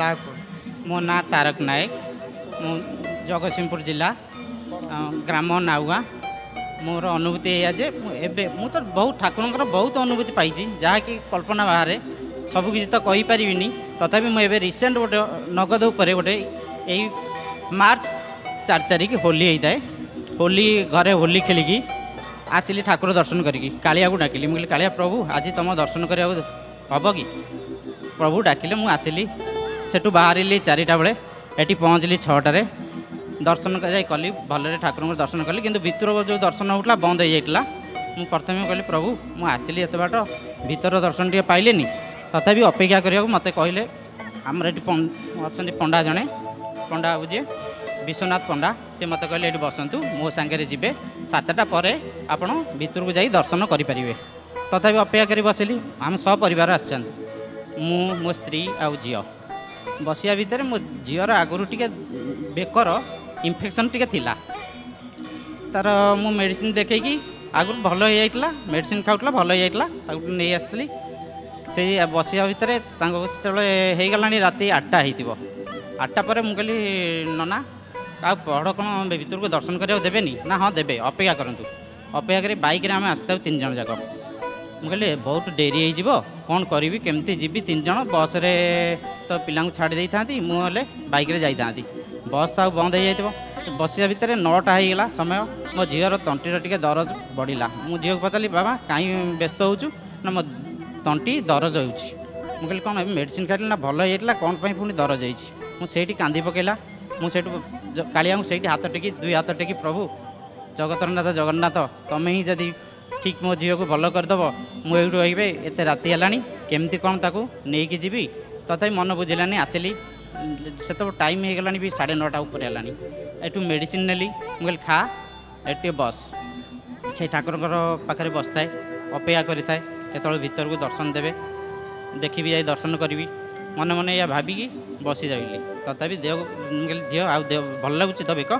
ना कौन मो ना तारक नायक मु जगतसिंहपुर जिला ग्राम नाउगा मोर अनुभूति या जे मु तो बहुत ठाकुर बहुत अनुभूति पाई जहाँकि कल्पना बाहर सबकि तो कहीपरि तथापि मुझे रिसेंट गोटे नगद उपर गोटे यही मार्च 4 तारिख होली होता है होली घरे होली खेलिकी आसिली ठाकुर दर्शन करी कालिया को डाकिली मुझे कालिया प्रभु आज तुम दर्शन करा हम कि प्रभु डाकिले मुझे आसिली सेठू बाहर 4टा बेले ये पहुँचली 6टारे दर्शन कली भलरे ठाकुर दर्शन कली किंतु भितर जो दर्शन होता बंद हो जाता मुझे प्रथम कहली प्रभु मुझे आसिली एत बाट भीतर दर्शन टे पाइले तथापि अपेक्षा करा मत कहले आमर ये अच्छा पंडा जड़े पंडा बाबू जी विश्वनाथ पंडा सी मत कहले ये बसतु मो सांगे जी 7टा पर आपण भीतर को जाई दर्शन करें तथापि अपेक्षा कर बसिली आम सपरिवार आस मो स्त्री आउ झी बसिया भितर मो झीर आगुरी टे बेकर इन्फेक्शन टे थिला तार मु मेडिसिन देखी आगुरी भल हो जाता मेडिसिन खाऊला भल हो जाता नहीं आसती से बसिया भितर से गला राति 8टा हो 8टा पर मुझे कहली नना आ बड़ कौन भीतर को दर्शन करा देवेनि ना हाँ देवे अपेक्षा करूँ अपेक्षा कर बैक आम आसता 3 जन जाक मुझे बहुत डेरी हो कौन करी केमती जी 3 जन बस रे तो पिला छाड़ी था मुझे बैक जाता बस तो बंद हो जाए बसिया भितर 9टा होगा समय मो झीर तंटीर टे दरज बढ़ला मु झील को पचारि बाबा कहीं व्यस्त हो ना मो तंटी दरज हो कौन मेडिसिन खाइल ना भल हो जाता कौन पुणी दरज होती कांदी पकेला मुझे कालिया से हाथ टेकी 2 हाथ टेकी प्रभु जगतरनाथ जगन्नाथ तुम्हें ही जदि ठीक मो झील को भल करदेव मुझे एत राति है केमती कौन ताकू नहीं जी तथा मन बुझेलानी आसिली से तो टाइम हो गलानी भी 9:30 ऊपर है एटू मेडिसिन नेली मुझे खा एटे बस से ठाकुर पाखे बस थाए अपेक्षा करें केतल भीतर को दर्शन देवे देखी जाए दर्शन करी मन मन या भाविकी बसी जाइली तथापि देह झील आ भल लगुच तो बेक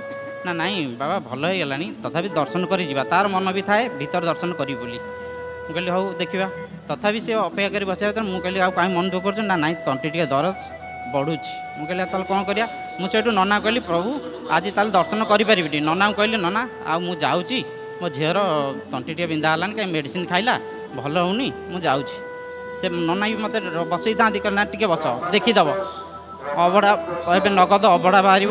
ना नाई बाबा भल हो गलानी तथापि दर्शन कर तार मन भी थाए भीतर दर्शन करी बोली मुझे हूँ देखा तथापि से अपेक्षा कर बस मुझे आ कहीं मन दुख कर ना नाई तंटी टे दरज बढ़ुची मुझे ताल कौन करा मुझे नना कहली प्रभु आज ताल दर्शन करें नना कहली नना आ मु जाऊँगी मो झीर तंटी टे बिंधा है कहीं मेडिसिन खाइला भल होनी मु जाऊँगी से नना भी मत बसई था कहना टे बस देखीदब अबड़ा ए नगद अबड़ा बाहर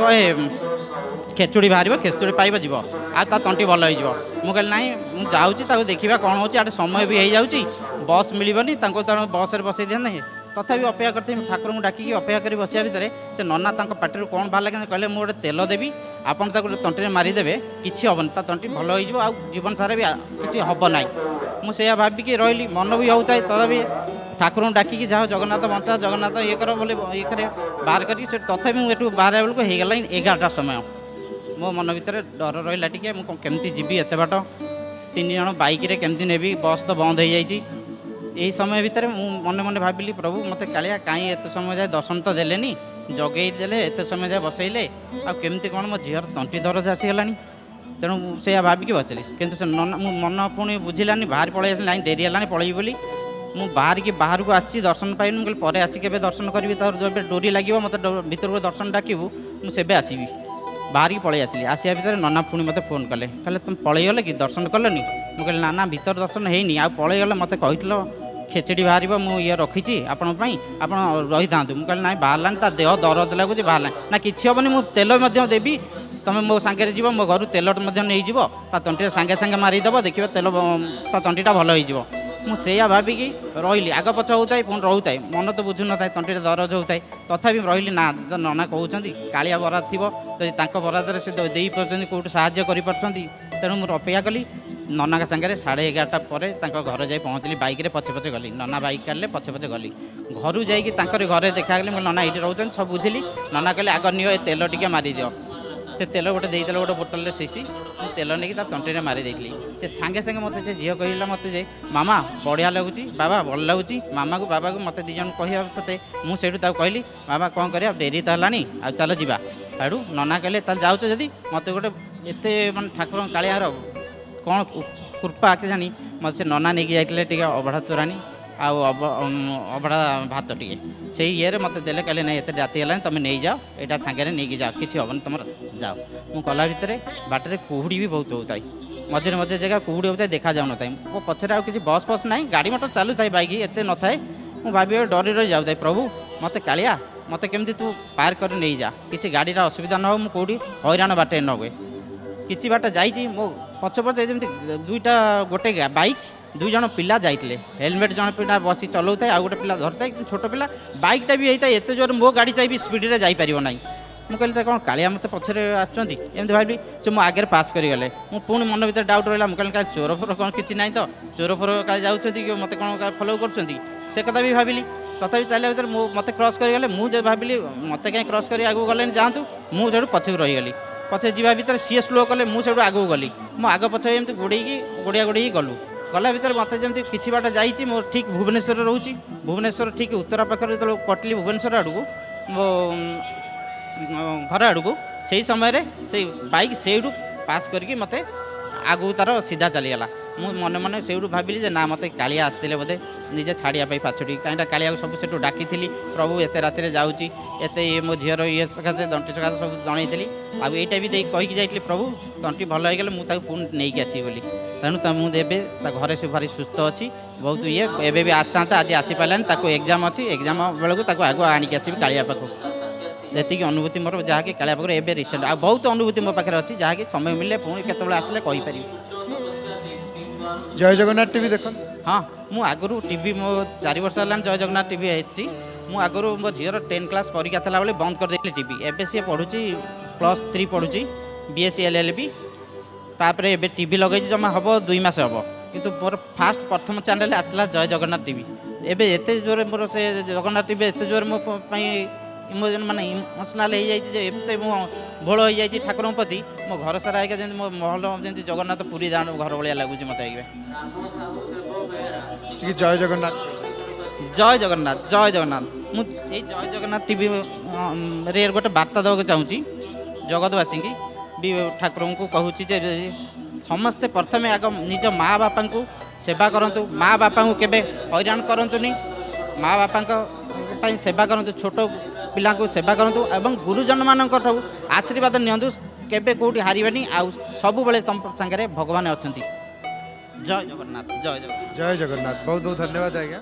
खेचुड़ी बाहर खेचुड़ी पाइब जीव आ तंटी भल हो मुझे ना मुझे जाऊँगी देखा कौन हो समय भी हो जाऊँगी बस मिलनी बस बसई दिए तथापि अपेक्षा करते ठाकुर को डाकिकी अपेक्षा कर बसिया भितर से नना पार्टी कौन बाहर कहले मुझे तेल देवी आपन तंटी मारिदेवे किसी हेनी तंटी भल हो जीवन सारा भी किसी हम ना मुझे भाविकी रही मन भी होता है तथापि ठाकुर को डाकिकी जाओ जगन्नाथ बचा जगन्नाथ ये कर बोले ये कर बाहर करी तथापि मुझे बाहर बेलू हो गला 11टा समय मो मन भर डर रहा टे केमती जीवी एत बाट 3 जन बैक केमती नेबी बस तो बंद हो जाइए यही समय भितर मन मन भाविली प्रभु मत कालिया कहीं एत समय जाए दर्शन तो देलेनी जगई देले एत समय जाए बसैले आमती कौन मो झीर तंटी दरज आसीगला तेणु से भाविकी बसली कितु मन पुणी बुझिलानी बाहर पलि आस डेरी है पलि बोली मु बाहर को आसी दर्शन पाइनि मुझे पर आसिक दर्शन करी जब डोरी लगे मत भीतर को दर्शन डाकबू मुझे आसबि बाहर की पलि आसली आसिया भितर नना पुणी मत फोन कले कहले तुम पलैगल कि दर्शन कलनी मुझे ना ना भीतर दर्शन होनी आ पलैगल मत कही खेचड़ी बाहर मुझे रखी आपण रही था मुझे ना बाहर ता देह दरज लगुच बाहर ना किसी हेनी मुझे तेल देवी तुम मो सांगे जीव मो घर तेल नहीं जीव तंटी सांगे सांगे मारिदेव देखिए तेल तंटीटा भल हो मुझे भाविकी रही आग पछ होता है पुणी रोता है मन तो बुझु न था तंटी दरज होता है तथापि रही ना नना कहते कालिया बराद थी तो बराद से दे पार्टी कौट साहय कर तेणु मुझे अपेक्षा कली नना सागर 11:30 पर घर जाए पहुँचली बैक पछे पछे गली नना बैक काढ़े पछे पछे गली घर जाकर घरे देखागली मुझे नना ये रोच सब बुझिली नना कहले आग नियो तेल टे मारिद से तेल गोटे देदेल गोटे बोतल सीसी तेल नहीं तंटी मारी देती से सांगे सांगे मत से झील कहला मत जे मामा बढ़िया लगुच बाबा भल लगुच मामा को बाबा को मत 2 जन कह सते मुझे कहली बाबा कौन कर डेरी तो है आ चल जा आड़ू नना कहले जाऊच जदि मत गोटे एत मान ठाकुर कालियार कौन कृपा के जानी मत से नना नहीं जाइए अबढ़ा तोरानी ଆଉ ଅବଢ଼ା ଭାତ ଟିକେ ସେଇ ଇଏରେ ମୋତେ ଦେଲେ, କହିଲେ ନାଇଁ ଏତେ ରାତି ହେଲାଣି ତୁମେ ନେଇଯାଅ, ଏଇଟା ସାଙ୍ଗରେ ନେଇକି ଯାଅ, କିଛି ହେବନି ତୁମର ଯାଅ। ମୁଁ ଗଲା ଭିତରେ ବାଟରେ କୁହୁଡ଼ି ବି ବହୁତ ହେଉଥାଏ, ମଝିରେ ମଝିରେ ଜାଗା କୁହୁଡ଼ି ହେଉଥାଏ, ଦେଖାଯାଉନଥାଏ। ମୋ ପଛରେ ଆଉ କିଛି ବସ୍ ଫସ୍ ନାହିଁ, ଗାଡ଼ି ମଟର ଚାଲୁଥାଏ, ବାଇକ୍ ଏତେ ନଥାଏ। ମୁଁ ଭାବିବି ଡରି ଡରି ଯାଉଥାଏ, ପ୍ରଭୁ ମୋତେ କାଳିଆ ମୋତେ କେମିତି ତୁ ପାର କରି ନେଇଯା, କିଛି ଗାଡ଼ିର ଅସୁବିଧା ନ ହେଉ, ମୁଁ କେଉଁଠି ହଇରାଣ ବାଟରେ ନ ହୁଏ। କିଛି ବାଟ ଯାଇଛି, ମୋ ପଛେ ଯେମିତି ଗୋଟେ ବାଇକ୍ 2 ଜଣ ପିଲା ଯାଇଥିଲେ, ହେଲମେଟ୍ ଜଣେ ପିଲା ବସି ଚଲାଉଥାଏ, ଆଉ ଗୋଟେ ପିଲା ଧରିଥାଏ, କିନ୍ତୁ ଛୋଟ ପିଲା। ବାଇକ୍ଟା ବି ହେଇଥାଏ ଏତେ ଜୋର, ମୋ ଗାଡ଼ି ଚାହିଁବି ସ୍ପିଡ଼ରେ ଯାଇପାରିବ ନାହିଁ। ମୁଁ କହିଲି ତ କ'ଣ କାଳିଆ ମୋତେ ପଛରେ ଆସୁଛନ୍ତି, ଏମିତି ଭାବିଲି। ସେ ମୋ ଆଗରେ ପାସ୍ କରିଗଲେ। ମୁଁ ପୁଣି ମନ ଭିତରେ ଡାଉଟ୍ ରହିଲା, ମୁଁ କହିଲି କାଳେ ଚୋର ଫୋର କ'ଣ କିଛି ନାହିଁ ତ, ଚୋର ଫୋର କାଳେ ଯାଉଛନ୍ତି କି ମୋତେ କ'ଣ ଫଲୋ କରୁଛନ୍ତି, ସେ କଥା ବି ଭାବିଲି। ତଥାପି ଚାଲିବା ଭିତରେ ମୋତେ କ୍ରସ୍ କରିଗଲେ। ମୁଁ ଯେ ଭାବିଲି ମୋତେ କାହିଁ କ୍ରସ୍ କରି ଆଗକୁ ଗଲେନି, ଯାଆନ୍ତୁ। ମୁଁ ସେଇଠୁ ପଛକୁ ରହିଗଲି। ପଛେ ଯିବା ଭିତରେ ସିଏ ସ୍ଲୋ କଲେ, ମୁଁ ସେଇଠୁ ଆଗକୁ ଗଲି। ମୁଁ ଆଗ ପଛ ଏମିତି ଗୋଡ଼େଇକି ଗଲୁ। ଗଲା ଭିତରେ ମୋତେ ଯେମିତି କିଛି ବାଟ ଯାଇଛି, ମୋର ଠିକ୍ ଭୁବନେଶ୍ୱରରେ ରହୁଛି। ଭୁବନେଶ୍ୱର ଠିକ୍ ଉତ୍ତରା ପାଖରେ ଯେତେବେଳେ କଟିଲି ଭୁବନେଶ୍ୱର ଆଡ଼କୁ, ମୋ ଘର ଆଡ଼କୁ, ସେଇ ସମୟରେ ସେଇ ବାଇକ୍ ସେଇଠୁ ପାସ୍ କରିକି ମୋତେ ଆଗକୁ ତାର ସିଧା ଚାଲିଗଲା। ମୁଁ ମନେ ମନେ ସେଇଠୁ ଭାବିଲି ଯେ ନା ମୋତେ କାଳିଆ ଆସିଥିଲେ ବୋଧେ ନିଜେ ଛାଡ଼ିବା ପାଇଁ ପାଛୋଟି, କାହିଁକିନା କାଳିଆକୁ ସବୁ ସେଠୁ ଡାକିଥିଲି, ପ୍ରଭୁ ଏତେ ରାତିରେ ଯାଉଛି, ଏତେ ମୋ ଝିଅର ଇଏ ସକାଶେ ତଣ୍ଟି ସକାଶେ ସବୁ ଜଣେଇଥିଲି। ଆଉ ଏଇଟା ବି ଦେଇ କହିକି ଯାଇଥିଲି, ପ୍ରଭୁ ତଣ୍ଟି ଭଲ ହେଇଗଲେ ମୁଁ ତାକୁ ପୁଣି ନେଇକି ଆସିବି ବୋଲି। ତେଣୁ ମୁଁ ଏବେ ତା ଘରେ ସେ ଭାରି ସୁସ୍ଥ ଅଛି, ବହୁତ ଇଏ। ଏବେ ବି ଆସିଥାନ୍ତା, ଆଜି ଆସିପାରିଲାନି, ତାକୁ ଏକ୍ଜାମ୍ ଅଛି, ଏକ୍ଜାମ୍ ବେଳକୁ ତାକୁ ଆଗୁଆ ଆଣିକି ଆସିବି କାଳିଆ ପାଖକୁ। ଯେତିକି ଅନୁଭୂତି ମୋର, ଯାହାକି କାଳିଆ ପାଖରେ ଏବେ ରିସେଣ୍ଟ, ଆଉ ବହୁତ ଅନୁଭୂତି ମୋ ପାଖରେ ଅଛି, ଯାହାକି ସମୟ ମିଳିଲେ ପୁଣି କେତେବେଳେ ଆସିଲେ କହିପାରିବି। ଜୟ ଜଗନ୍ନାଥ ଟିଭି ଦେଖନ୍ତୁ। ହଁ, ମୁଁ ଆଗରୁ ଟିଭି, ମୋ 4 ବର୍ଷ ହେଲାଣି ଜୟ ଜଗନ୍ନାଥ ଟିଭି ଆସିଛି। ମୁଁ ଆଗରୁ ମୋ ଝିଅର 10 କ୍ଲାସ୍ ପରୀକ୍ଷା ଥିଲାବେଳେ ବନ୍ଦ କରିଦେଇଥିଲି ଟିଭି। ଏବେ ସିଏ ପଢ଼ୁଛି +3 ପଢ଼ୁଛି, BSc LLB। ତାପରେ ଏବେ ଟିଭି ଲଗେଇଛି, ଜମା ହେବ 2 ମାସ ହେବ। କିନ୍ତୁ ମୋର ପ୍ରଥମ ଚ୍ୟାନେଲ୍ ଆସିଥିଲା ଜୟ ଜଗନ୍ନାଥ ଟିଭି। ଏବେ ଏତେ ଜୋରରେ ମୋର ସେ ଜଗନ୍ନାଥ ଟିଭି ଏତେ ଜୋରରେ ମୋ ପାଇଁ ଇମୋସନାଲ୍ ହେଇଯାଇଛି ଯେ, ଏତେ ମୁଁ ଭୋଳ ହେଇଯାଇଛି ଠାକୁରଙ୍କ ପ୍ରତି। ମୋ ଘର ସାରା ଆଜ୍ଞା ଯେମିତି ମୋ ମହଲ ଯେମିତି ଜଗନ୍ନାଥ ପୁରୀ ଦାଣ୍ଡ ଘର ଭଳିଆ ଲାଗୁଛି ମୋତେ ଆଜ୍ଞା। ଟିକେ ଜୟ ଜଗନ୍ନାଥ। ଜୟ ଜଗନ୍ନାଥ, ଜୟ ଜଗନ୍ନାଥ। ମୁଁ ସେଇ ଜୟ ଜଗନ୍ନାଥ ଟିଭି ରେ ଗୋଟେ ବାର୍ତ୍ତା ଦେବାକୁ ଚାହୁଁଛି ଜଗତବାସୀଙ୍କୁ ବି। ଠାକୁରଙ୍କୁ କହୁଛି ଯେ ସମସ୍ତେ ପ୍ରଥମେ ଆଗ ନିଜ ମା ବାପାଙ୍କୁ ସେବା କରନ୍ତୁ, ମା ବାପାଙ୍କୁ କେବେ ହଇରାଣ କରନ୍ତୁନି, ମା ବାପାଙ୍କ ପାଇଁ ସେବା କରନ୍ତୁ, ଛୋଟ ପିଲାଙ୍କୁ ସେବା କରନ୍ତୁ ଏବଂ ଗୁରୁଜନମାନଙ୍କଠୁ ଆଶୀର୍ବାଦ ନିଅନ୍ତୁ। କେବେ କେଉଁଠି ହାରିବେନି, ଆଉ ସବୁବେଳେ ତମ ସାଙ୍ଗରେ ଭଗବାନ ଅଛନ୍ତି। ଜୟ ଜଗନ୍ନାଥ, ଜୟ ଜଗନ୍ନାଥ। ଜୟ ଜଗନ୍ନାଥ। ବହୁତ ବହୁତ ଧନ୍ୟବାଦ ଆଜ୍ଞା।